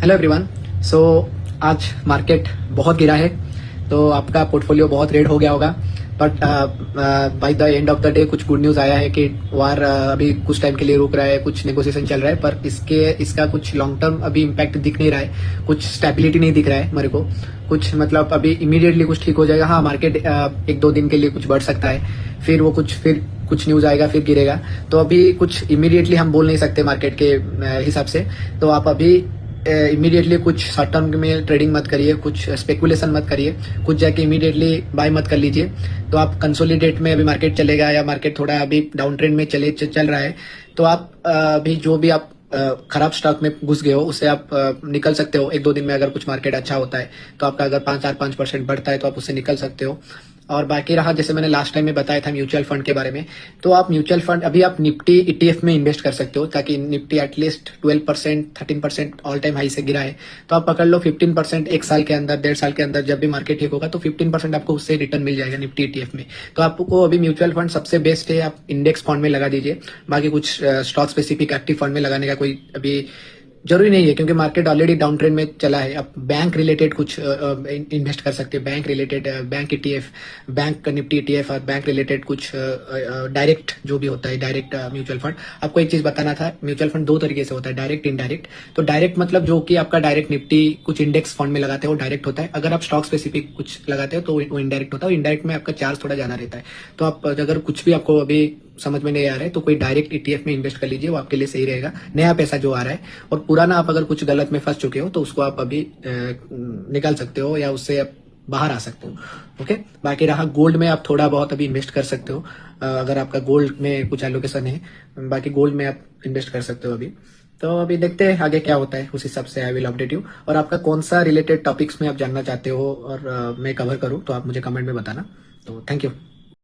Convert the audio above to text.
Hello everyone. सो आज market बहुत गिरा है, तो आपका पोर्टफोलियो बहुत रेड हो गया होगा। But by the end of the day कुछ गुड न्यूज आया है कि वार अभी कुछ टाइम के लिए रुक रहा है, कुछ नेगोशिएशन चल रहा है, पर इसका कुछ लॉन्ग टर्म अभी इम्पैक्ट दिख नहीं रहा है, कुछ स्टेबिलिटी नहीं दिख रहा है मेरे को। कुछ मतलब अभी इमीडिएटली कुछ ठीक हो जाएगा। हाँ, मार्केट एक दो दिन के लिए कुछ बढ़ सकता है, फिर कुछ न्यूज आएगा, फिर गिरेगा। तो अभी कुछ इमीडिएटली हम बोल नहीं सकते मार्केट के हिसाब से। तो आप अभी इमीडिएटली कुछ शॉर्ट टर्म में ट्रेडिंग मत करिए, कुछ स्पेकुलेशन मत करिए, कुछ जाके इमीडिएटली बाय मत कर लीजिए। तो आप कंसोलिडेट में अभी मार्केट चलेगा या मार्केट थोड़ा अभी डाउन ट्रेंड में चल रहा है, तो आप अभी जो भी आप खराब स्टॉक में घुस गए हो उससे आप निकल सकते हो। एक दो दिन में अगर कुछ मार्केट अच्छा होता है तो आपका अगर 5-4-5% बढ़ता है तो आप उससे निकल सकते हो। और बाकी रहा, जैसे मैंने लास्ट टाइम में बताया था म्यूचुअल फंड के बारे में, तो आप म्यूचुअल फंड अभी आप निफ्टी ईटीएफ में इन्वेस्ट कर सकते हो, ताकि Nifty at least 12% 13% all time high से गिरा है, तो आप पकड़ लो 15% एक साल के अंदर, 1.5 साल के अंदर जब भी मार्केट ठीक होगा तो 15% आपको उससे रिटर्न मिल जाएगा निफ्टी ईटीएफ में। तो आपको अभी म्यूचुअल फंड सबसे बेस्ट है, आप इंडेक्स फंड में लगा दीजिए। बाकी कुछ स्टॉक स्पेसिफिक एक्टिव फंड में लगाने का कोई अभी जरूरी नहीं है, क्योंकि मार्केट ऑलरेडी डाउन ट्रेंड में चला है। आप बैंक रिलेटेड कुछ इन्वेस्ट कर सकते हैं, bank related, bank ETF, bank Nifty ETF और बैंक रिलेटेड कुछ डायरेक्ट जो भी होता है, डायरेक्ट म्यूचुअल फंड। आपको एक चीज बताना था, म्यूचुअल फंड दो तरीके से होता है, डायरेक्ट इनडायरेक्ट। तो डायरेक्ट मतलब जो कि आपका डायरेक्ट निफ्टी कुछ इंडेक्स फंड में लगाते हो, डायरेक्ट होता है। अगर आप स्टॉक स्पेसिफिक कुछ लगाते हो तो वो इनडायरेक्ट होता है। इनडायरेक्ट में आपका चार्ज थोड़ा ज्यादा रहता है। तो आप अगर कुछ भी आपको अभी समझ में नहीं आ रहा है तो कोई डायरेक्ट ईटीएफ में इन्वेस्ट कर लीजिए, वो आपके लिए सही रहेगा, नया पैसा जो आ रहा है। और पुराना आप अगर कुछ गलत में फंस चुके हो तो उसको आप अभी निकाल सकते हो या उससे आप बाहर आ सकते हो। ओके, बाकी रहा गोल्ड में आप थोड़ा बहुत अभी इन्वेस्ट कर सकते हो, अगर आपका गोल्ड में कुछ एलोकेशन है। बाकी गोल्ड में आप इन्वेस्ट कर सकते हो अभी। तो अभी देखते हैं आगे क्या होता है, उस हिसाब से आई विल अपडेट यू। और आपका कौन सा रिलेटेड टॉपिक्स में आप जानना चाहते हो और मैं कवर करूँ तो आप मुझे कमेंट में बताना। तो थैंक यू।